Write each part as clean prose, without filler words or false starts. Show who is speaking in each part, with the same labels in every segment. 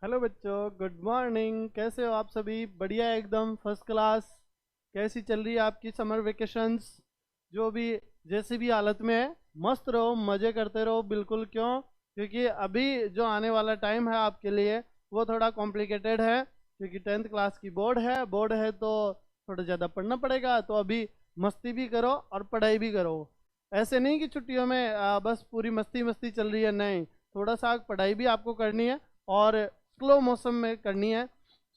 Speaker 1: Hello बच्चों, good morning. कैसे हो आप सभी? बढ़िया, एकदम फर्स्ट क्लास। कैसी चल रही है आपकी समर वेकेशंस? जो भी जैसी भी हालत में है, मस्त रहो, मज़े करते रहो बिल्कुल। क्यों? क्योंकि अभी जो आने वाला टाइम है आपके लिए वो थोड़ा कॉम्प्लिकेटेड है, क्योंकि 10th क्लास की बोर्ड है तो थोड़ा ज़्यादा पढ़ना पड़ेगा। तो अभी मस्ती भी करो और पढ़ाई भी करो। ऐसे नहीं कि छुट्टियों में बस पूरी मस्ती मस्ती चल रही है, नहीं। थोड़ा सा पढ़ाई भी आपको करनी है और स्लो मोशन में करनी है।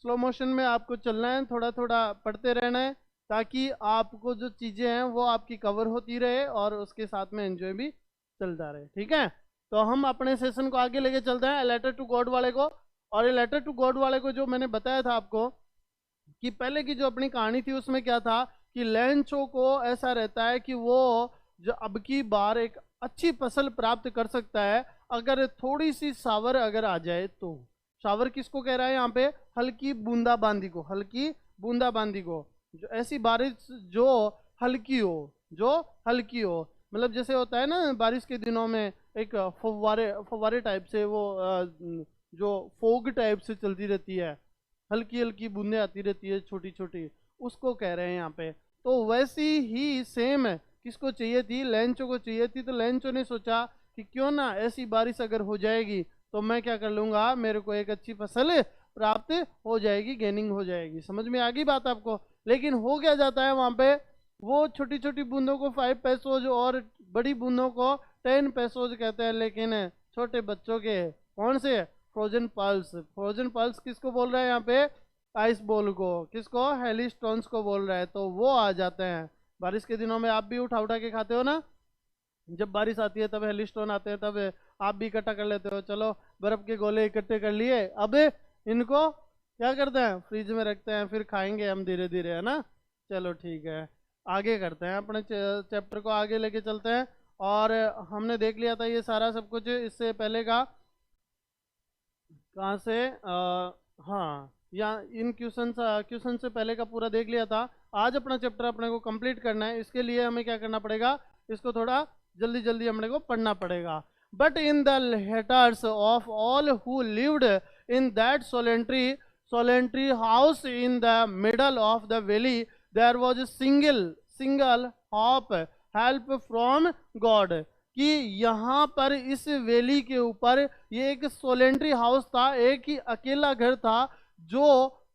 Speaker 1: स्लो मोशन में आपको चलना है, थोड़ा थोड़ा पढ़ते रहना है, ताकि आपको जो चीज़ें हैं वो आपकी कवर होती रहे और उसके साथ में एंजॉय भी चलता रहे। ठीक है, तो हम अपने सेशन को आगे लेके चलते हैं लेटर टू गॉड वाले को। और ये लेटर टू गॉड वाले को जो मैंने बताया था आपको कि पहले की जो अपनी कहानी थी उसमें क्या था कि लेंचो को ऐसा रहता है कि वो जो अब की बार एक अच्छी फसल प्राप्त कर सकता है अगर थोड़ी सी सावर अगर आ जाए तो। शावर किसको कह रहा है यहाँ पे? हल्की बूंदाबांदी को, हल्की बूंदाबांदी को। जो ऐसी बारिश जो हल्की हो, जो हल्की हो, मतलब जैसे होता है ना बारिश के दिनों में एक फव्वारे फव्वारे टाइप से वो जो फोग टाइप से चलती रहती है, हल्की हल्की बूंदें आती रहती है छोटी छोटी, उसको कह रहे हैं यहाँ पे। तो वैसी ही सेम है, किसको चाहिए थी? लेंचो को चाहिए थी। तो लेंचो ने सोचा कि क्यों ना ऐसी बारिश अगर हो जाएगी तो मैं क्या कर लूंगा, मेरे को एक अच्छी फसल प्राप्त हो जाएगी, गेनिंग हो जाएगी। समझ में आ गई बात आपको? लेकिन हो क्या जाता है वहां पे, वो छोटी छोटी बूंदों को 5 पैसोज और बड़ी बूंदों को 10 पैसोज कहते हैं। लेकिन छोटे बच्चों के कौन से? Frozen pulse. फ्रोजन पल्स किसको बोल रहा है यहाँ पे? आइस बॉल को। किसको? हेलिस्टोन्स को बोल रहा है। तो वो आ जाते हैं बारिश के दिनों में। आप भी उठा उठा के खाते हो ना, जब बारिश आती है तब हेलिस्टोन आते हैं, तब आप भी इकट्ठा कर लेते हो। चलो, बर्फ के गोले इकट्ठे कर लिए, अब इनको क्या करते हैं? फ्रिज में रखते हैं, फिर खाएंगे हम धीरे धीरे, है ना। चलो ठीक है, आगे करते हैं, अपने चैप्टर को आगे लेके चलते हैं। और हमने देख लिया था ये सारा सब कुछ इससे पहले का। कहाँ से हाँ, या इन क्वेश्चन से पहले का पूरा देख लिया था। आज अपना चैप्टर अपने को कंप्लीट करना है, इसके लिए हमें क्या करना पड़ेगा? इसको थोड़ा जल्दी जल्दी अपने को पढ़ना पड़ेगा। But in the letters of all who lived in that solitary house in the middle of the valley there was single hope help from God. कि यहाँ पर इस वैली के ऊपर ये एक सोलेंट्री हाउस था, एक ही अकेला घर था जो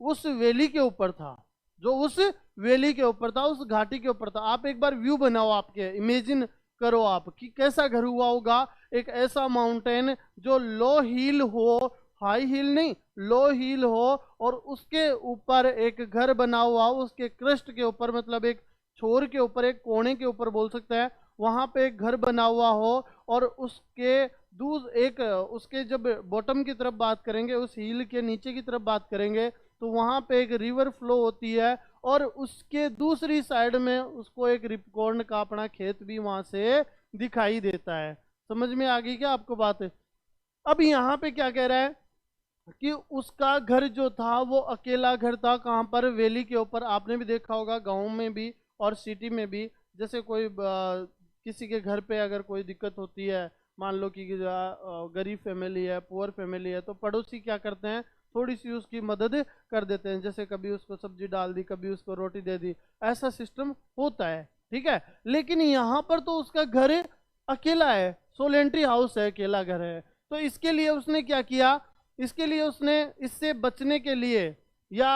Speaker 1: उस वैली के ऊपर था, जो उस वैली के ऊपर था, उस घाटी के ऊपर था। आप एक बार व्यू बनाओ, आपके इमेजिन करो आप कि कैसा घर हुआ होगा। एक ऐसा माउंटेन जो लो हिल हो, हाई हिल नहीं, लो हिल हो, और उसके ऊपर एक घर बना हुआ, उसके क्रस्ट के ऊपर, मतलब एक छोर के ऊपर, एक कोने के ऊपर बोल सकते हैं, वहां पे एक घर बना हुआ हो। और उसके दूर एक उसके जब बॉटम की तरफ बात करेंगे, उस हिल के नीचे की तरफ बात करेंगे, तो वहां पे एक रिवर फ्लो होती है, और उसके दूसरी साइड में उसको एक रिपकॉर्न का अपना खेत भी वहां से दिखाई देता है। समझ में आ गई क्या आपको बात? अब यहाँ पे क्या कह रहा है कि उसका घर जो था वो अकेला घर था। कहाँ पर? वैली के ऊपर। आपने भी देखा होगा गाँव में भी और सिटी में भी, जैसे कोई किसी के घर पे अगर कोई दिक्कत होती है, मान लो कि गरीब फैमिली है, पुअर फैमिली है, तो पड़ोसी क्या करते हैं? थोड़ी सी उसकी मदद कर देते हैं, जैसे कभी उसको सब्जी डाल दी, कभी उसको रोटी दे दी, ऐसा सिस्टम होता है। ठीक है, लेकिन यहाँ पर तो उसका घर अकेला है, सोलेंट्री हाउस है, अकेला घर है। तो इसके लिए उसने क्या किया? इसके लिए उसने, इससे बचने के लिए, या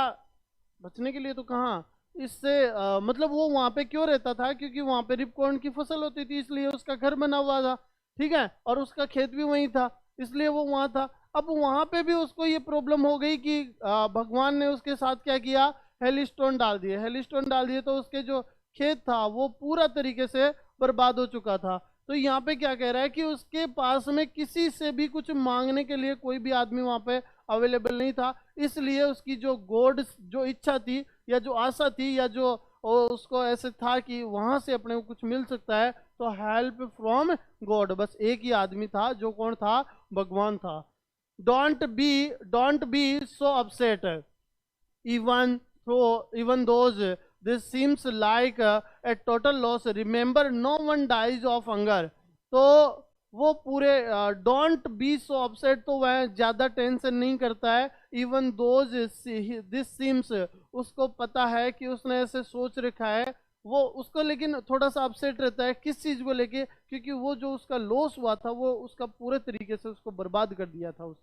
Speaker 1: बचने के लिए तो कहाँ, इससे मतलब वो वहां पे क्यों रहता था? क्योंकि वहां पे रिपकॉर्न की फसल होती थी, इसलिए उसका घर बना हुआ था। ठीक है, और उसका खेत भी वहीं था, इसलिए वो वहां था। अब वहां पे भी उसको ये प्रॉब्लम हो गई कि भगवान ने उसके साथ क्या किया? हेलिस्टोन डाल दिए। हेलिस्टोन डाल दिए तो उसके जो खेत था वो पूरा तरीके से बर्बाद हो चुका था। तो यहाँ पे क्या कह रहा है कि उसके पास में किसी से भी कुछ मांगने के लिए कोई भी आदमी वहां पे अवेलेबल नहीं था। इसलिए उसकी जो गॉड, जो इच्छा थी या जो आशा थी, या जो उसको ऐसे था कि वहां से अपने को कुछ मिल सकता है, तो हेल्प फ्रॉम गॉड, बस एक ही आदमी था, जो कौन था? भगवान था। Don't be so upset even those this seems like a total loss, remember no one dies of hunger। तो वो पूरे डोंट बी सो अपसेट, तो वह ज्यादा टेंशन नहीं करता है। इवन दोज दिस सीम्स, उसको पता है कि उसने ऐसे सोच रखा है, वो उसको लेकिन थोड़ा सा अपसेट रहता है किस चीज को लेके, क्योंकि वो जो उसका लॉस हुआ था वो उसका पूरे तरीके से उसको बर्बाद कर दिया था उस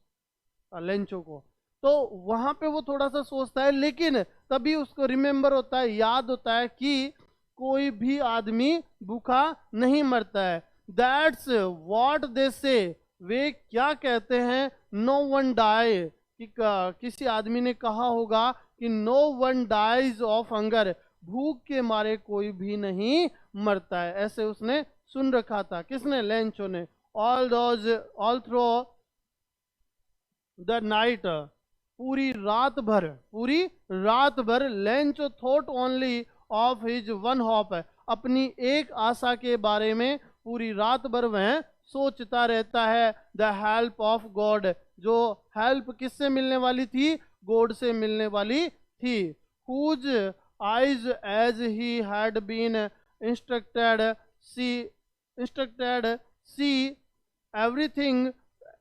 Speaker 1: लेंचो को। तो वहां पे वो थोड़ा सा सोचता है, लेकिन तभी उसको रिमेम्बर होता है, याद होता है कि कोई भी आदमी भूखा नहीं मरता है। दैट्स व्हाट दे से, वे क्या कहते हैं, नो वन डाई, कि किसी आदमी ने कहा होगा कि no one dies of hunger, भूख के मारे कोई भी नहीं मरता है, ऐसे उसने सुन रखा था। किसने? लेंचो ने। ऑल थ्रो द नाइट, पूरी रात भर Lencho thought only of his one hop, अपनी एक आशा के बारे में पूरी रात भर वह सोचता रहता है। द हेल्प ऑफ गॉड, जो हेल्प किससे मिलने वाली थी? गॉड से मिलने वाली थी। Whose eyes as he had been instructed see see everything,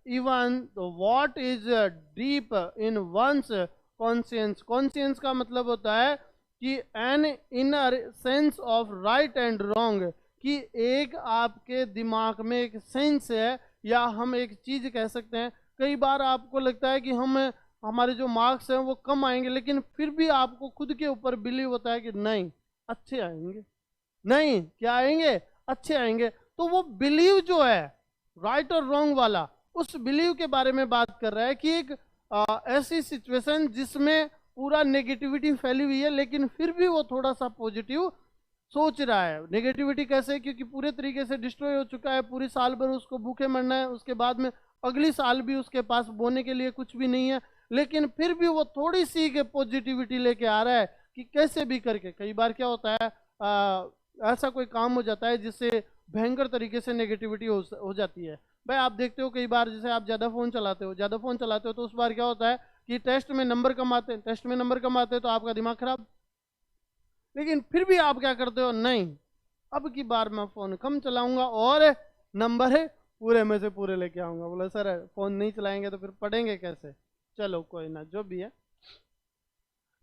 Speaker 1: even what is deep in one's conscience. Conscience का मतलब होता है कि an inner sense of right and wrong, कि एक आपके दिमाग में एक सेंस है, या हम एक चीज कह सकते हैं, कई बार आपको लगता है कि हमारे जो मार्क्स हैं वो कम आएंगे, लेकिन फिर भी आपको खुद के ऊपर बिलीव होता है कि नहीं अच्छे आएंगे, नहीं क्या आएंगे, अच्छे आएंगे। तो वो बिलीव जो है राइट और रॉन्ग वाला, उस बिलीव के बारे में बात कर रहा है कि एक ऐसी सिचुएशन जिसमें पूरा नेगेटिविटी फैली हुई है, लेकिन फिर भी वो थोड़ा सा पॉजिटिव सोच रहा है। नेगेटिविटी कैसे? क्योंकि पूरे तरीके से डिस्ट्रॉय हो चुका है, पूरी साल भर उसको भूखे मरना है, उसके बाद में अगली साल भी उसके पास बोने के लिए कुछ भी नहीं है, लेकिन फिर भी वो थोड़ी सी पॉजिटिविटी लेके आ रहा है कि कैसे भी करके। कई बार क्या होता है, ऐसा कोई काम हो जाता है जिससे भयंकर तरीके से नेगेटिविटी हो जाती है। भाई आप देखते हो कई बार, जैसे आप ज़्यादा फ़ोन चलाते हो तो उस बार क्या होता है कि टेस्ट में नंबर कम आते हैं, तो आपका दिमाग खराब। लेकिन फिर भी आप क्या करते हो, नहीं अब की बार मैं फ़ोन कम चलाऊंगा और नंबर है पूरे में से पूरे लेके आऊंगा। बोला सर फ़ोन नहीं चलाएंगे तो फिर पढ़ेंगे कैसे? चलो कोई ना, जो भी है।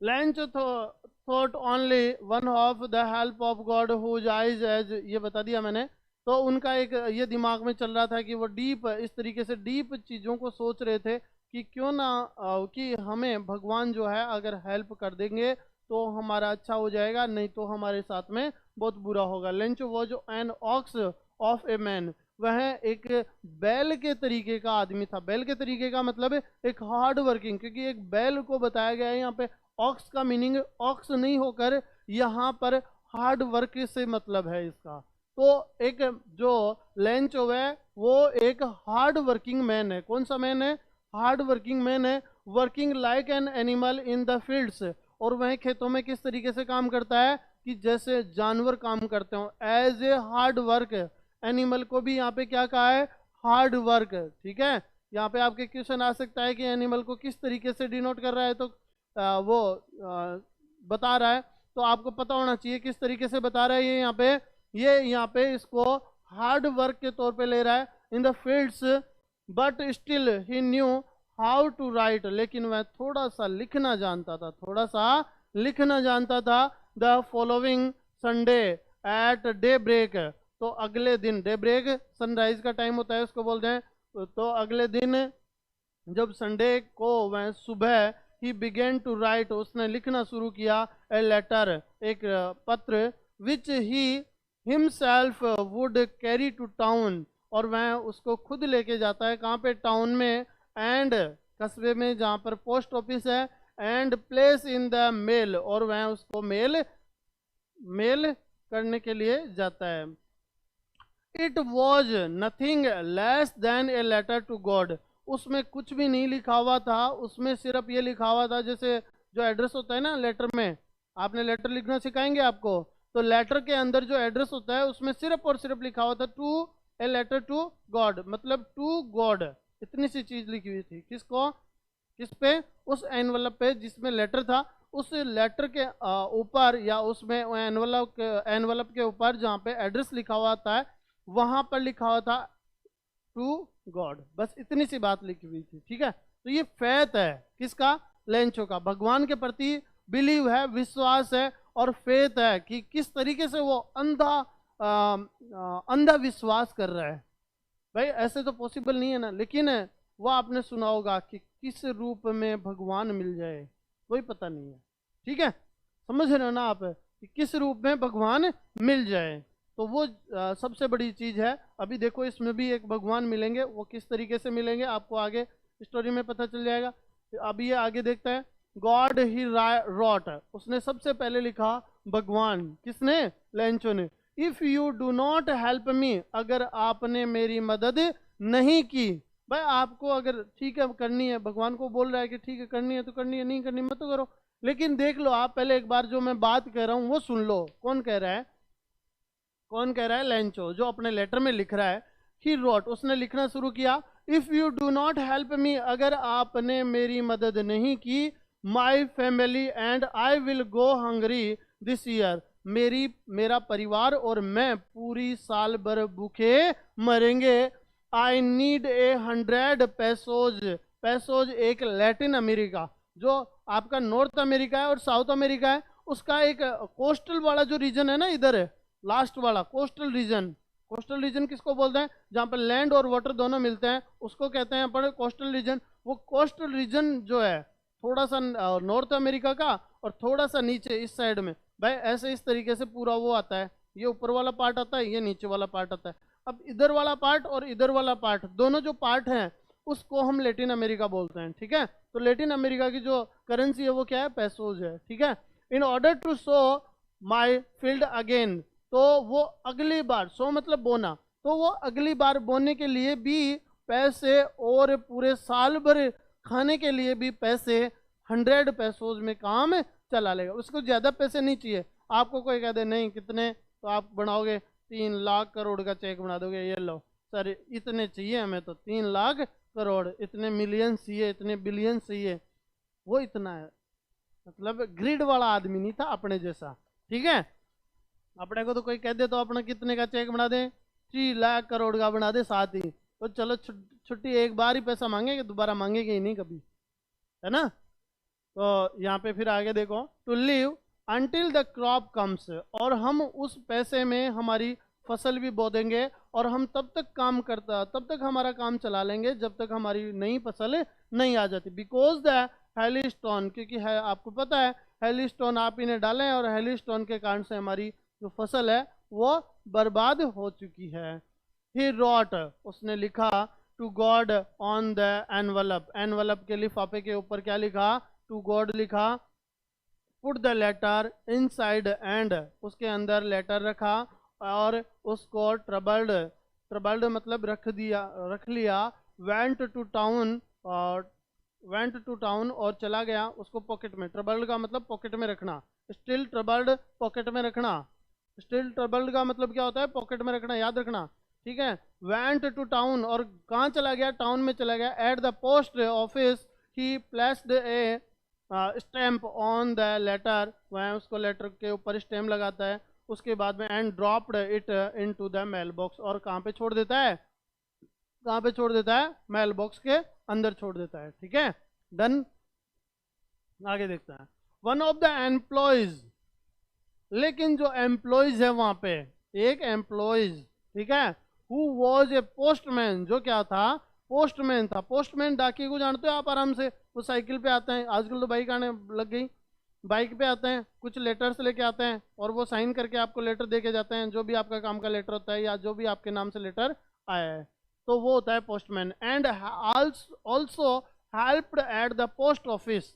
Speaker 1: Lencho thought only one of the help of God whose eyes as, ये बता दिया मैंने। तो उनका एक ये दिमाग में चल रहा था कि वो डीप, इस तरीके से डीप चीज़ों को सोच रहे थे कि क्यों ना कि हमें भगवान जो है अगर हेल्प कर देंगे तो हमारा अच्छा हो जाएगा, नहीं तो हमारे साथ में बहुत बुरा होगा। लेंचो वो जो an ox of a man, वह एक बैल के तरीके का आदमी था। बैल के तरीके का मतलब एक हार्ड वर्किंग, क्योंकि एक बैल को बताया गया है यहाँ पे। ऑक्स का मीनिंग ऑक्स नहीं होकर यहाँ पर हार्ड वर्क से मतलब है इसका। तो एक जो लेंचो है वो एक हार्ड वर्किंग मैन है। कौन सा मैन है? हार्ड वर्किंग मैन है। Working like an animal in the fields, और वह खेतों में किस तरीके से काम करता है कि जैसे जानवर काम करते हो, as a hard work. Animal को भी यहाँ पे क्या कहा है? Hard work. ठीक है, यहाँ पे आपके क्वेश्चन आ सकता है कि एनिमल को किस तरीके से डिनोट कर रहा है, तो वो बता रहा है, तो आपको पता होना चाहिए किस तरीके से बता रहा है। ये यहाँ पे इसको हार्ड वर्क के तौर पे ले रहा है। In the fields but still he knew how to write, लेकिन वह थोड़ा सा लिखना जानता था। The following Sunday at daybreak, तो अगले दिन, डे ब्रेक सनराइज का टाइम होता है उसको बोलते हैं। तो अगले दिन जब संडे को वह सुबह ही बिगेन टू राइट, उसने लिखना शुरू किया। ए लेटर, एक पत्र, which he himself would carry to town, और वह उसको खुद लेके जाता है। कहाँ पे? टाउन में, एंड कस्बे में जहाँ पर पोस्ट ऑफिस है, and place in the mail, और वह उसको मेल करने के लिए जाता है। It was nothing less than a letter to God, उसमें कुछ भी नहीं लिखा हुआ था, उसमें सिर्फ ये लिखा हुआ था, जैसे जो एड्रेस होता है ना लेटर में, आपने लेटर लिखना सिखाएंगे आपको, तो लेटर के अंदर जो एड्रेस होता है उसमें सिर्फ और सिर्फ लिखा हुआ था to a letter to God, मतलब टू गॉड। इतनी सी चीज लिखी हुई थी। किसको? किस पे? उस एनवलप पे जिसमें लेटर था। उस लेटर के ऊपर या उसमें एनवलप के ऊपर जहाँ पे एड्रेस लिखा हुआ था, वहां पर लिखा हुआ था टू गॉड। बस इतनी सी बात लिखी हुई थी, ठीक है। तो ये फेथ है किसका, लेंचो का, भगवान के प्रति बिलीव है, विश्वास है और फेथ है कि किस तरीके से वो अंधा विश्वास कर रहा है। भाई ऐसे तो पॉसिबल नहीं है ना, लेकिन वो आपने सुना होगा कि किस रूप में भगवान मिल जाए कोई पता नहीं है, ठीक है। समझ रहे हो ना आप कि किस रूप में भगवान मिल जाए, तो वो सबसे बड़ी चीज है। अभी देखो इसमें भी एक भगवान मिलेंगे, वो किस तरीके से मिलेंगे आपको आगे स्टोरी में पता चल जाएगा। अभी ये आगे देखते हैं। गॉड ही रॉट, उसने सबसे पहले लिखा भगवान, किसने, लेंचो ने। If you do not help me, अगर आपने मेरी मदद नहीं की। भाई आपको अगर ठीक है करनी है, भगवान को बोल रहा है कि ठीक है करनी है तो करनी है, नहीं करनी मत तो करो। लेकिन देख लो आप पहले एक बार जो मैं बात कह रहा हूं वो सुन लो। कौन कह रहा है, कौन कह रहा है, लेंचो, जो अपने लेटर में लिख रहा है। ही रोट, उसने लिखना शुरू किया। If you do not help me, अगर आपने मेरी मदद नहीं की, my family and I will go Hungary this year, मेरा परिवार और मैं पूरी साल भर भूखे मरेंगे। आई नीड 100 पैसोज, पैसोज एक लैटिन अमेरिका, जो आपका नॉर्थ अमेरिका है और साउथ अमेरिका है, उसका एक कोस्टल वाला जो रीजन है ना, इधर है लास्ट वाला कोस्टल रीजन। कोस्टल रीजन किसको बोलते हैं, जहां पर लैंड और वाटर दोनों मिलते हैं, उसको कहते हैं अपन कोस्टल रीजन। वो कोस्टल रीजन जो है थोड़ा सा नॉर्थ अमेरिका का और थोड़ा सा नीचे इस साइड में, भाई ऐसे इस तरीके से पूरा वो आता है। ये ऊपर वाला पार्ट आता है, ये नीचे वाला पार्ट आता है। अब इधर वाला पार्ट और इधर वाला पार्ट, दोनों जो पार्ट हैं उसको हम लेटिन अमेरिका बोलते हैं, ठीक है। तो लेटिन अमेरिका की जो करेंसी है वो क्या है, पैसोज है, ठीक है। In order to sow my field again, तो वो अगली बार, सो मतलब बोना, तो वो अगली बार बोने के लिए भी पैसे और पूरे साल भर खाने के लिए भी पैसे 100 पैसोज में काम चला लेगा। उसको ज़्यादा पैसे नहीं चाहिए। आपको कोई कह दे नहीं कितने, तो आप बनाओगे 3 लाख करोड़ का चेक बना दोगे, ये लो सर इतने चाहिए हमें, तो 3 लाख करोड़, इतने मिलियन चाहिए, इतने बिलियन चाहिए, वो इतना है। मतलब ग्रिड वाला आदमी नहीं था अपने जैसा, ठीक है। अपने को तो कोई कह दे तो अपना कितने का चेक बना दे, 3 लाख करोड़ का बना दे साथ ही, तो चलो छुट्टी एक बार ही पैसा मांगेंगे, दोबारा मांगेंगे ही नहीं कभी, है ना। तो यहाँ पे फिर आगे देखो, to live until the crop comes, और हम उस पैसे में हमारी फसल भी बो देंगे और हम तब तक काम करता, तब तक हमारा काम चला लेंगे जब तक हमारी नई फसल नहीं आ जाती। बिकॉज द हेलिस्टोन, क्योंकि है आपको पता है हेलिस्टोन आप इन्हें डालें और हेलिस्टोन के कारण से हमारी जो फसल है वो बर्बाद हो चुकी है। ही रॉट, उसने लिखा to God on the envelope, envelope के लिफाफे के ऊपर क्या लिखा, टू गॉड लिखा। Put the letter inside and, उसके अंदर लेटर रखा और उसको ट्रबल्ड, ट्रबल्ड मतलब रख दिया, रख लिया। Went to town, went to town और चला गया उसको पॉकेट में, ट्रबल्ड का मतलब पॉकेट में रखना, स्टिल ट्रबल्ड पॉकेट में रखना, स्टिल ट्रबल्ड का मतलब क्या होता है, पॉकेट में रखना, याद रखना, ठीक है। वेंट टू टाउन, और कहाँ चला गया, टाउन में चला गया। At the post office he placed a stamp on the letter, वह उसको लेटर के ऊपर स्टैम्प लगाता है। उसके बाद में and dropped it into the mailbox, और कहाँ पे छोड़ देता है, कहाँ पे छोड़ देता है, मेल बॉक्स के अंदर छोड़ देता है, ठीक है। डन, आगे देखते हैं। वन ऑफ द एम्प्लॉयज, लेकिन जो एम्प्लॉयज है वहां पे एक एम्प्लॉयज, ठीक है, हु वॉज ए पोस्टमैन, जो क्या था, पोस्टमैन था। पोस्टमैन डाकिए को जानते हो आप आराम से, वो साइकिल पे आते हैं, आजकल तो बाइक आने लग गई, बाइक पे आते हैं, कुछ लेटर्स लेके आते हैं और वो साइन करके आपको लेटर दे के जाते हैं, जो भी आपका काम का लेटर होता है या जो भी आपके नाम से लेटर आया है, तो वो होता है postman. And also helped at the post office,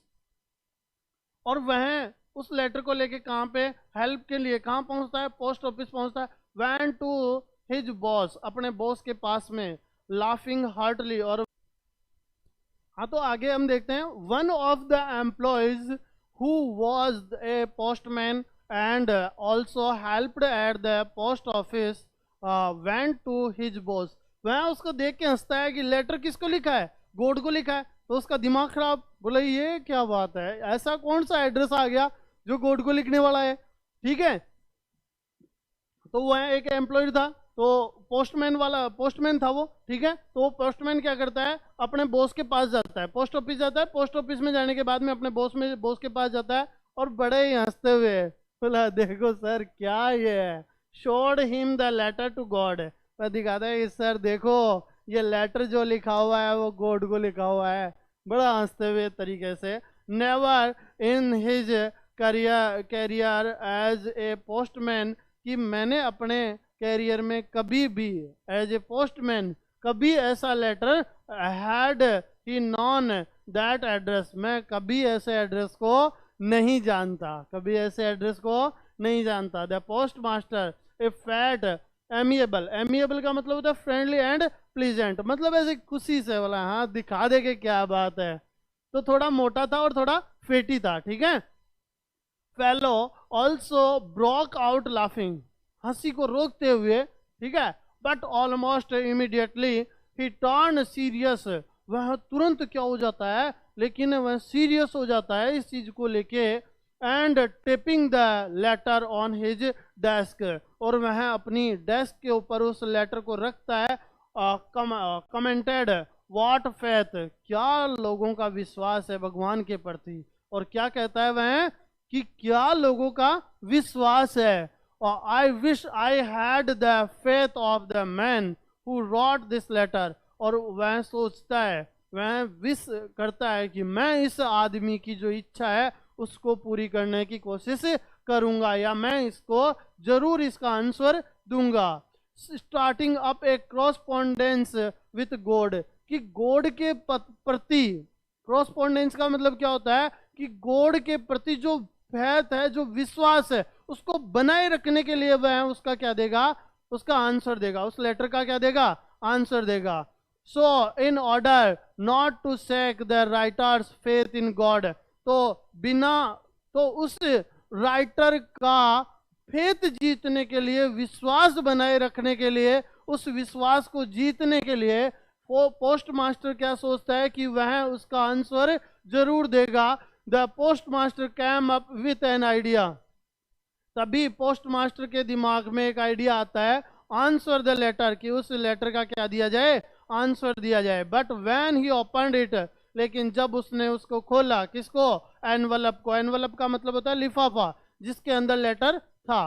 Speaker 1: और वह उस लेटर को लेके कहाँ पे हेल्प के लिए कहाँ पहुंचता है, पोस्ट ऑफिस पहुंचता है। वैन टू हिज बॉस, अपने बॉस के पास में, लाफिंग हार्टली। और हाँ, तो आगे हम देखते हैं। One of the employees who was a postman and also helped at the post office went to his boss, वह उसको देख के हंसता है कि लेटर किसको लिखा है, गॉड को लिखा है। तो उसका दिमाग खराब, बोला ये क्या बात है, ऐसा कौन सा एड्रेस आ गया जो गॉड को लिखने वाला है, ठीक है। तो वह एक एम्प्लॉय था, तो पोस्टमैन था वो, ठीक है। तो वो पोस्टमैन क्या करता है, अपने बॉस के पास जाता है, पोस्ट ऑफिस जाता है, पोस्ट ऑफिस में जाने के बाद में अपने बॉस के पास जाता है और बड़े ही हंसते हुए बोला, देखो सर क्या ये है, showed him the letter to God. मैं दिखाता है सर देखो ये लेटर जो लिखा हुआ है वो गॉड को लिखा हुआ है, बड़ा हंसते हुए तरीके से। Never in his career as a postman, कि मैंने अपने कैरियर में कभी भी एज ए पोस्टमैन कभी ऐसा letter had he known that address, मैं कभी ऐसे एड्रेस को नहीं जानता, कभी ऐसे एड्रेस को नहीं जानता। The post master A fat amiable, amiable का मतलब होता है फ्रेंडली एंड प्लीजेंट, मतलब ऐसे खुशी से बोला हाँ दिखा दे के क्या बात है। तो थोड़ा मोटा था और थोड़ा फेटी था, ठीक है। Fellow also broke out laughing, हंसी को रोकते हुए, ठीक है। But almost immediately he turn serious, वह तुरंत क्या हो जाता है, लेकिन वह सीरियस हो जाता है इस चीज को लेके। And tapping the letter on his desk, और वह अपनी डेस्क के ऊपर उस लेटर को रखता है। कमेंटेड व्हाट फेथ, क्या लोगों का विश्वास है भगवान के प्रति, और क्या कहता है वह कि क्या लोगों का विश्वास है। I wish I had the faith of the man who wrote this letter, और वह सोचता है, वह विश करता है कि मैं इस आदमी की जो इच्छा है उसको पूरी करने की कोशिश करूंगा, या मैं इसको जरूर इसका आंसर दूंगा। Starting up a correspondence with God, कि गॉड के प्रति, क्रॉसपॉन्डेंस का मतलब क्या होता है कि गॉड के प्रति जो फेथ है, जो विश्वास है, उसको बनाए रखने के लिए वह उसका क्या देगा, उसका आंसर देगा, उस लेटर का क्या देगा, आंसर देगा। So in order not to shake the writer's faith in God, तो बिना, तो उस राइटर का फेथ जीतने के लिए, विश्वास बनाए रखने के लिए, उस विश्वास को जीतने के लिए पोस्ट मास्टर क्या सोचता है कि वह उसका आंसर जरूर देगा। The post master cam up with an idea, तभी पोस्ट मास्टर के दिमाग में एक आइडिया आता है, आंसर द लेटर, कि उस लेटर का क्या दिया जाए, आंसर दिया जाए। But when he opened it, लेकिन जब उसने उसको खोला, किसको, एनवलप को, एनवलप का मतलब होता है लिफाफा जिसके अंदर लेटर था।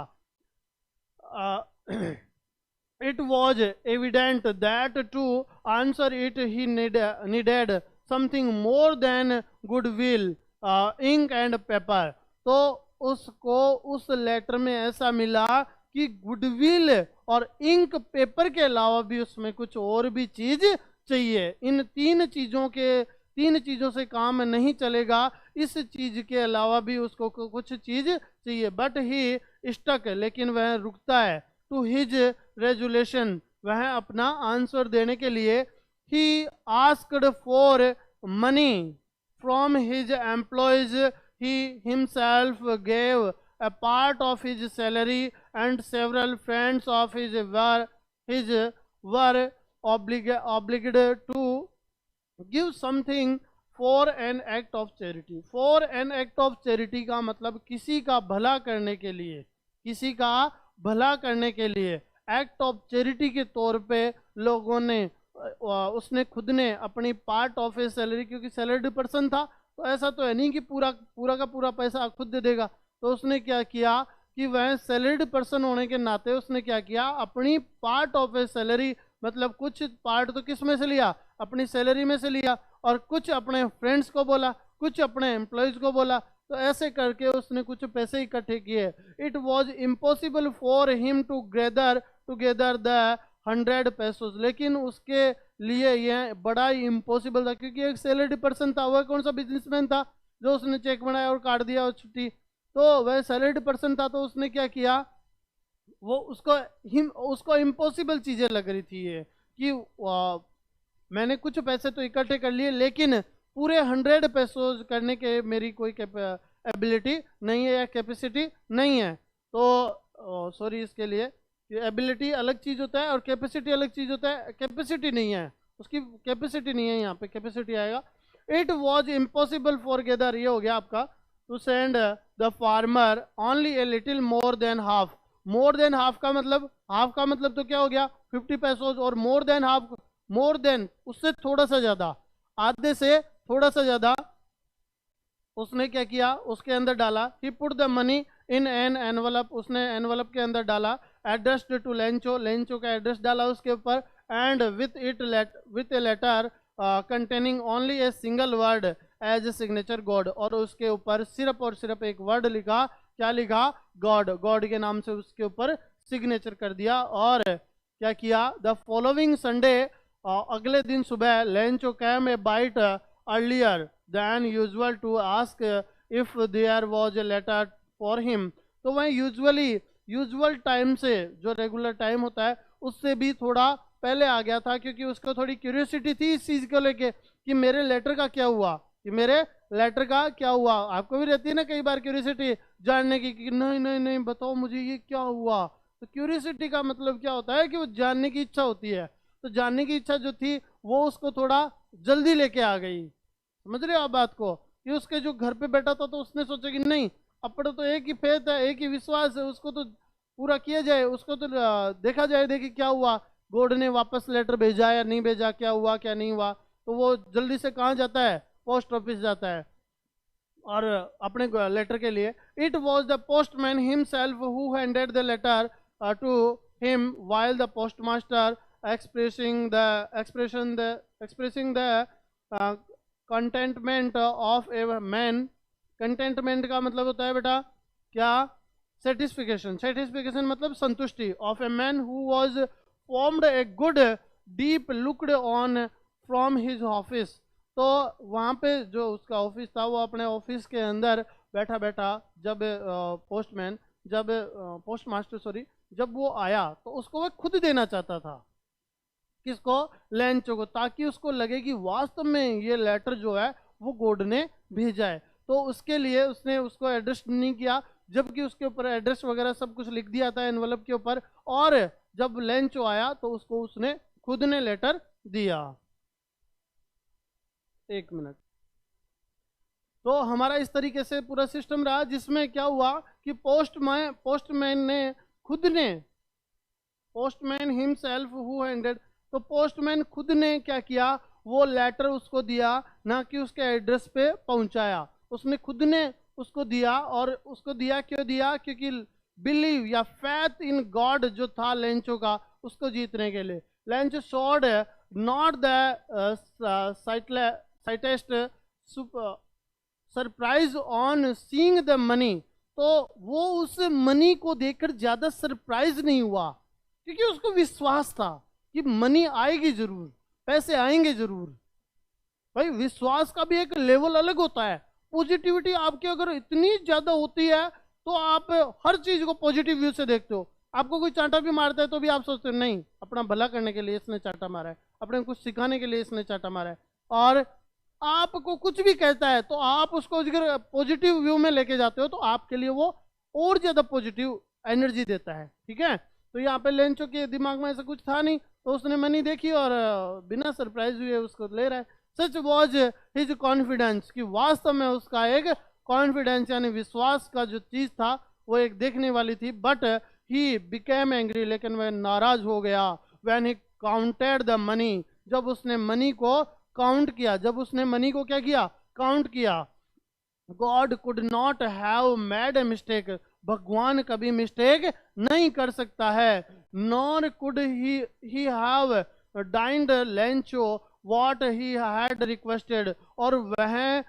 Speaker 1: It was evident that to answer it he needed something more than goodwill, ink and paper। तो उसको उस लेटर में ऐसा मिला कि गुडविल और इंक पेपर के अलावा भी उसमें कुछ और भी चीज चाहिए। इन तीन चीजों से काम नहीं चलेगा, इस चीज के अलावा भी उसको कुछ चीज चाहिए। बट ही स्टक, लेकिन वह रुकता है, टू हिज रेजुलेशन, वह अपना आंसर देने के लिए। He asked for money from his employees, he himself gave a part of his salary, and several friends of his were obligated to give something for an act of charity। for an act of charity का मतलब किसी का भला करने के लिए, किसी का भला करने के लिए, एक्ट ऑफ चैरिटी के तौर पे लोगों ने, उसने खुद ने अपनी पार्ट ऑफ ए सैलरी, क्योंकि सैलरीड पर्सन था तो ऐसा तो है नहीं कि पूरा का पूरा पैसा खुद दे देगा, तो उसने क्या किया कि वह सैलरीड पर्सन होने के नाते उसने क्या किया, अपनी पार्ट ऑफ ए सैलरी, मतलब कुछ पार्ट तो किस में से लिया, अपनी सैलरी में से लिया, और कुछ अपने फ्रेंड्स को बोला, कुछ अपने एम्प्लॉयज को बोला, तो ऐसे करके उसने कुछ पैसे इकट्ठे किए। It was impossible for him to gather together the 100 pesos, लेकिन उसके लिए यह बड़ा ही इम्पॉसिबल था, क्योंकि एक सैलरी पर्सन था, वह कौन सा बिजनेसमैन था जो उसने चेक बनाया और काट दिया और छुट्टी, तो वह सैलरी पर्सन था, तो उसने क्या किया, वो उसको इम्पॉसिबल चीजें लग रही थी ये कि मैंने कुछ पैसे तो इकट्ठे कर लिए, लेकिन पूरे 100 पेसोस करने के मेरी कोई एबिलिटी नहीं है या कैपेसिटी नहीं है। तो सॉरी इसके लिए, एबिलिटी अलग चीज होता है और कैपेसिटी अलग चीज होता है, कैपेसिटी नहीं है, उसकी कैपेसिटी नहीं है, यहाँ पे कैपेसिटी आएगा। It was impossible for gather, ये हो गया आपका, to send the farmer only a little more than half, more than half का मतलब, हाफ का मतलब तो क्या हो गया 50 पैसोज, और मोर देन हाफ, मोर देन उससे थोड़ा सा ज्यादा, आधे से थोड़ा सा ज्यादा उसने क्या किया, उसके अंदर डाला। He put the money in an envelope, उसने एनवलप के अंदर डाला। एड्रेस्ड टू लेंचो, लेंचो का एड्रेस डाला उसके ऊपर। And with it with a letter containing only a single word as a signature God, और उसके ऊपर सिर्फ और सिर्फ एक वर्ड लिखा। क्या लिखा? गॉड, गॉड के नाम से उसके ऊपर सिग्नेचर कर दिया। और क्या किया? द फॉलोइंग संडे, अगले दिन सुबह, Lencho came a bit earlier than usual to ask if there was a letter for him। तो वह यूजुअल टाइम से, जो रेगुलर टाइम होता है उससे भी थोड़ा पहले आ गया था, क्योंकि उसको थोड़ी क्यूरियोसिटी थी इस चीज को लेके कि मेरे लेटर का क्या हुआ, कि मेरे लेटर का क्या हुआ। आपको भी रहती है ना कई बार क्यूरियोसिटी जानने की कि नहीं नहीं नहीं बताओ मुझे ये क्या हुआ। तो क्यूरियोसिटी का मतलब क्या होता है कि वो जानने की इच्छा होती है। तो जानने की इच्छा जो थी वो उसको थोड़ा जल्दी लेके आ गई। समझ रहे हो आप बात को? कि उसके जो घर पे बैठा था तो उसने सोचा कि नहीं, अपना तो एक ही फेथ है, एक ही विश्वास है, उसको तो पूरा किया जाए, उसको तो देखा जाए, देखिए क्या हुआ, गॉड ने वापस लेटर भेजा या नहीं भेजा, क्या हुआ क्या नहीं हुआ। तो वो जल्दी से कहाँ जाता है? पोस्ट ऑफिस जाता है और अपने लेटर के लिए। It was the postman himself who handed the letter to him while the postmaster expressing the contentment of a man. Contentment का मतलब होता है बेटा क्या? सेटिस्फिकेशन। सेटिस्फिकेशन मतलब संतुष्टि। Of a man who was formed a good deep looked on from his office. तो वहाँ पे जो उसका ऑफिस था, वो अपने ऑफिस के अंदर बैठा बैठा जब पोस्टमैन, जब पोस्टमास्टर सॉरी, जब वो आया तो उसको वह खुद देना चाहता था। किसको? लेंचो को, ताकि उसको लगे कि वास्तव में ये लेटर जो है वो गॉड ने भेजा है। तो उसके लिए उसने उसको एड्रेस नहीं किया, जबकि उसके ऊपर एड्रेस वगैरह सब कुछ लिख दिया था एनवलप के ऊपर। और जब लेंचो आया तो उसको उसने खुद ने लेटर दिया। एक मिनट। तो हमारा इस तरीके से पूरा सिस्टम रहा, जिसमें क्या हुआ कि पोस्टमैन ने खुद ने, पोस्टमैन हिमसेल्फ हु हैंडेड, तो पोस्टमैन खुद ने क्या किया? वो लेटर उसको दिया, ना कि उसके एड्रेस पे पहुंचाया। उसने खुद ने उसको दिया। और उसको दिया क्यों दिया? क्योंकि बिलीव या फेथ इन गॉड जो था लेंचो का, उसको जीतने के लिए। Lencho showed not the slightest surprise on seeing the money. तो वो उस मनी को देखकर ज्यादा सरप्राइज नहीं हुआ, क्योंकि उसको विश्वास था कि मनी आएगी जरूर, पैसे आएंगे जरूर। भाई विश्वास का भी एक लेवल अलग होता है। पॉजिटिविटी आपकी अगर इतनी ज्यादा होती है तो आप हर चीज को पॉजिटिव व्यू से देखते हो। आपको कोई चांटा भी मारता है तो भी आप सोचते हो नहीं, अपना भला करने के लिए इसने चांटा मारा है, अपने कुछ सिखाने के लिए इसने चांटा मारा है। और आपको कुछ भी कहता है तो आप उसको अगर पॉजिटिव व्यू में लेके जाते हो तो आपके लिए वो और ज्यादा पॉजिटिव एनर्जी देता है। ठीक है? तो यहाँ पे लेंचो के दिमाग में ऐसा कुछ था नहीं, तो उसने मनी देखी और बिना सरप्राइज हुए उसको ले रहा है। सच वॉज हिज कॉन्फिडेंस, कि वास्तव में उसका एक कॉन्फिडेंस यानी विश्वास का जो चीज था वो एक देखने वाली थी। बट ही बिकेम एंग्री, लेकिन वह नाराज हो गया। When he counted the money, जब उसने मनी को काउंट किया, जब उसने मनी को क्या किया? काउंट किया। God could not have made a mistake, भगवान कभी मिस्टेक नहीं कर सकता है। Nor could he have denied Lencho what he had requested, और वह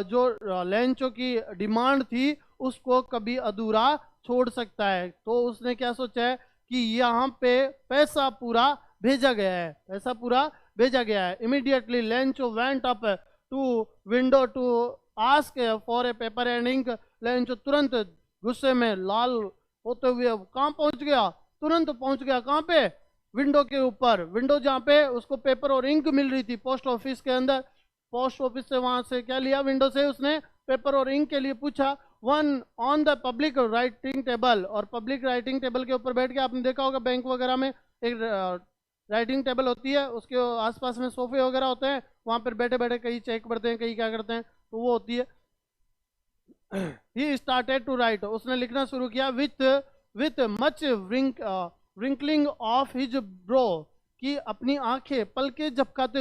Speaker 1: जो लेंचो की डिमांड थी उसको कभी अधूरा छोड़ सकता है। तो उसने क्या सोचा है कि यहाँ पे पैसा पूरा भेजा गया है, पैसा पूरा भेजा गया है। Immediately Lencho went up to window to ask for a paper and ink. Lencho तुरंत गुस्से में लाल होते हुए कहाँ पहुंच गया? तुरंत पहुंच गया कहाँ पे? विंडो के ऊपर। विंडो जहाँ पे उसको पेपर और इंक मिल रही थी पोस्ट ऑफिस के अंदर। पोस्ट ऑफिस से वहां से क्या लिया? विंडो से उसने पेपर और इंक के लिए पूछा। One on the public writing table, और पब्लिक राइटिंग टेबल के ऊपर बैठ के, आपने देखा होगा बैंक वगैरह में एक राइटिंग टेबल होती है, उसके आसपास में सोफे वगैरह होते हैं, वहां पर बैठे बैठे कई चेक पढ़ते हैं, कई क्या करते हैं, तो वो होती है। He started to write, उसने लिखना शुरू किया। With with much wrinkling of his bro, कि अपनी आंखें पलके झपकाते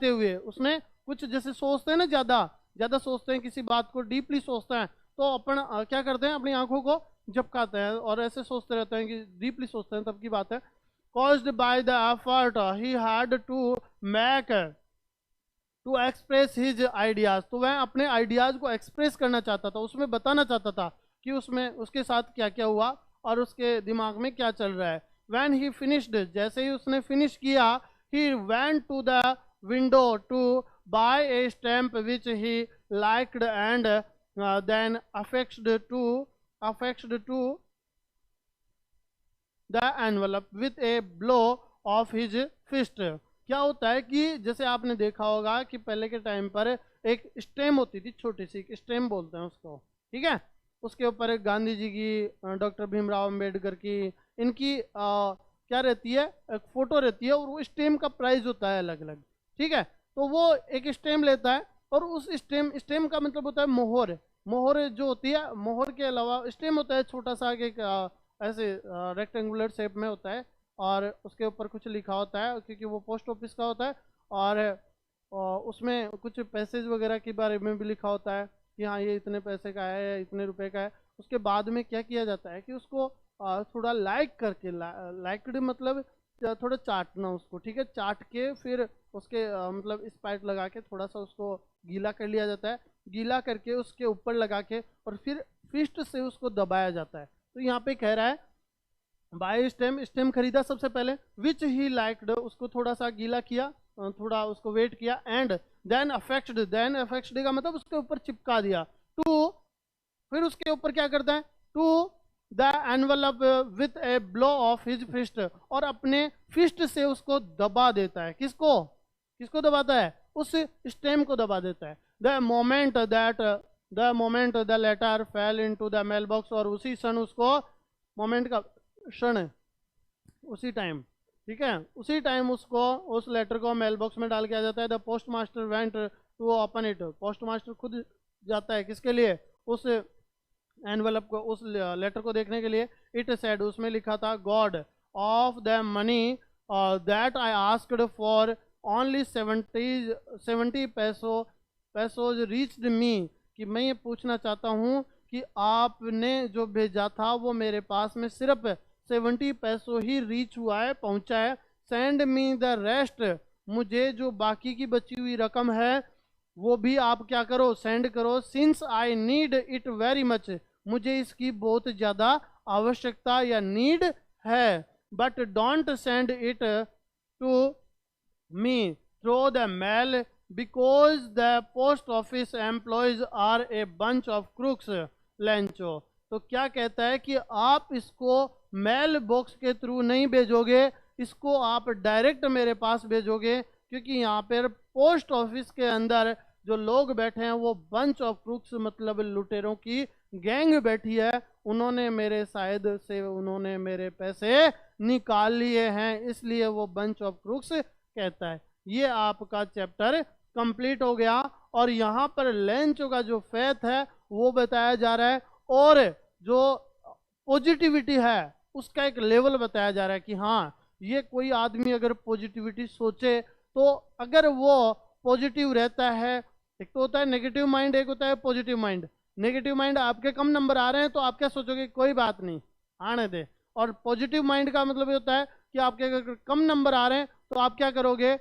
Speaker 1: हुए उसने कुछ, जैसे सोचते हैं ना, ज्यादा सोचते हैं किसी बात को, डीपली सोचते हैं, तो अपन क्या करते हैं, अपनी आंखों को झपकाते हैं और ऐसे सोचते रहते हैं कि डीपली सोचते हैं, तब की बात है। caused by the effort he had to make to express his ideas, तो वह अपने आइडियाज को एक्सप्रेस करना चाहता था, उसमें बताना चाहता था कि उसमें उसके साथ क्या क्या हुआ और उसके दिमाग में क्या चल रहा है। When he finished, जैसे ही उसने फिनिश किया, he went to the window to buy a stamp which he liked and then affixed to the envelope with a blow of his fist। क्या होता है कि जैसे आपने देखा होगा कि पहले के टाइम पर एक स्टेम होती थी, छोटी सी स्टेम बोलते हैं उसको, ठीक है, उसके ऊपर एक गांधी जी की, डॉक्टर भीमराव अंबेडकर की, इनकी क्या रहती है, एक फोटो रहती है, और वो स्टेम का प्राइस होता है अलग अलग, ठीक है। तो वो एक स्टेम लेता है और उस स्टेम का मतलब होता है मोहर जो होती है, मोहर के अलावा स्टेम होता है छोटा सा, एक ऐसे रेक्टेंगुलर शेप में होता है और उसके ऊपर कुछ लिखा होता है, क्योंकि वो पोस्ट ऑफिस का होता है, और उसमें कुछ पैसेज वगैरह के बारे में भी लिखा होता है कि हाँ ये इतने पैसे का है या इतने रुपए का है। उसके बाद में क्या किया जाता है कि उसको थोड़ा लाइक करके, लाइक्ड मतलब थोड़ा चाटना उसको, ठीक है, चाट के फिर उसके मतलब स्पाइट लगा के थोड़ा सा उसको गीला कर लिया जाता है, गीला करके उसके ऊपर लगा के और फिर फिस्ट से उसको दबाया जाता है। तो यहाँ पे कह रहा है बाय स्टेम खरीदा सबसे पहले, विच ही लाइक्ड, उसको थोड़ा सा गीला किया, थोड़ा उसको वेट किया, एंड देन अफेक्टेड का मतलब उसके ऊपर चिपका दिया, टू, फिर उसके ऊपर क्या करता है, to the envelope with a blow of his fist, और अपने फिस्ट से उसको दबा देता है। किसको दबाता है, उस स्टेम को दबा देता है। The moment the letter fell into the mailbox, और उसी क्षण उसको, मोमेंट का क्षण है, उसी टाइम, ठीक है, उसी टाइम उसको उस लेटर को मेल बॉक्स में डाल के आ जाता है। The post master went to open it, post master खुद जाता है किसके लिए, उस एनवेलप को, उस लेटर को देखने के लिए। इट सेड, उसमें लिखा था, God of the money that I asked for only 70 pesos reached me, कि मैं ये पूछना चाहता हूँ कि आपने जो भेजा था वो मेरे पास में सिर्फ 70 पैसों ही रीच हुआ है, पहुंचा है। सेंड मी द रेस्ट, मुझे जो बाकी की बची हुई रकम है वो भी आप क्या करो, सेंड करो। Since I need it very much, मुझे इसकी बहुत ज़्यादा आवश्यकता या नीड है। But don't send it to me through the mail because the post office employees are a bunch of crooks Lencho. तो क्या कहता है कि आप इसको मेल बॉक्स के थ्रू नहीं भेजोगे, इसको आप डायरेक्ट मेरे पास भेजोगे, क्योंकि यहाँ पर पोस्ट ऑफिस के अंदर जो लोग बैठे हैं वो बंच ऑफ क्रूक्स मतलब लुटेरों की गैंग बैठी है, उन्होंने मेरे शायद से उन्होंने मेरे पैसे निकाल लिए हैं, इसलिए वो बंच ऑफ क्रूक्स कहता है। ये आपका चैप्टर कंप्लीट हो गया और यहाँ पर लेंचो का जो फेथ है वो बताया जा रहा है, और जो पॉजिटिविटी है उसका एक लेवल बताया जा रहा है कि हाँ ये कोई आदमी अगर पॉजिटिविटी सोचे तो अगर वो पॉजिटिव रहता है, एक तो होता है नेगेटिव माइंड, एक होता है पॉजिटिव माइंड। नेगेटिव माइंड, आपके कम नंबर आ रहे हैं तो आप क्या सोचोगे, कोई बात नहीं आने दे, और पॉजिटिव माइंड का मतलब ये होता है कि आपके अगर कम नंबर आ रहे हैं तो आप क्या करोगे,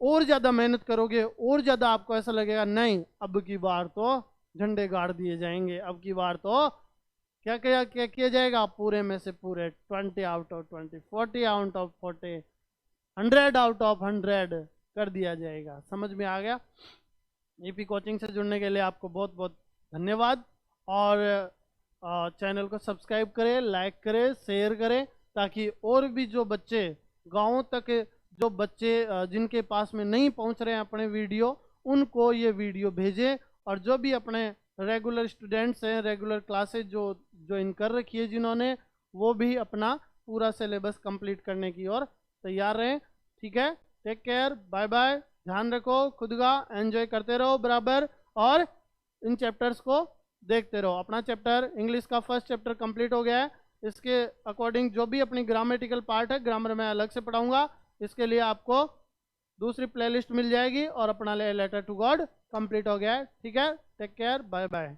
Speaker 1: और ज्यादा मेहनत करोगे, और ज्यादा आपको ऐसा लगेगा नहीं अब की बार तो झंडे गाड़ दिए जाएंगे, अब की बार तो क्या किया जाएगा, पूरे में से पूरे 20 out of 20, 40 out of 40, 100 out of 100 कर दिया जाएगा। समझ में आ गया। ईपी कोचिंग से जुड़ने के लिए आपको बहुत बहुत धन्यवाद, और चैनल को सब्सक्राइब करें, लाइक करें, शेयर करें, ताकि और भी जो बच्चे गाँव तक, जो बच्चे जिनके पास में नहीं पहुंच रहे हैं अपने वीडियो, उनको ये वीडियो भेजें, और जो भी अपने रेगुलर स्टूडेंट्स हैं, रेगुलर क्लासेज जो ज्वाइन कर रखी है जिन्होंने, वो भी अपना पूरा सिलेबस कंप्लीट करने की ओर तैयार रहें। ठीक है, टेक केयर, बाय बाय, ध्यान रखो खुद का, एंजॉय करते रहो बराबर, और इन चैप्टर्स को देखते रहो। अपना चैप्टर इंग्लिश का फर्स्ट चैप्टर कंप्लीट हो गया है। इसके अकॉर्डिंग जो भी अपनी ग्रामेटिकल पार्ट है, ग्रामर में अलग से पढ़ाऊंगा। इसके लिए आपको दूसरी प्लेलिस्ट मिल जाएगी। और अपना लेटर टू गॉड कंप्लीट हो गया है। ठीक है, टेक केयर, बाय बाय।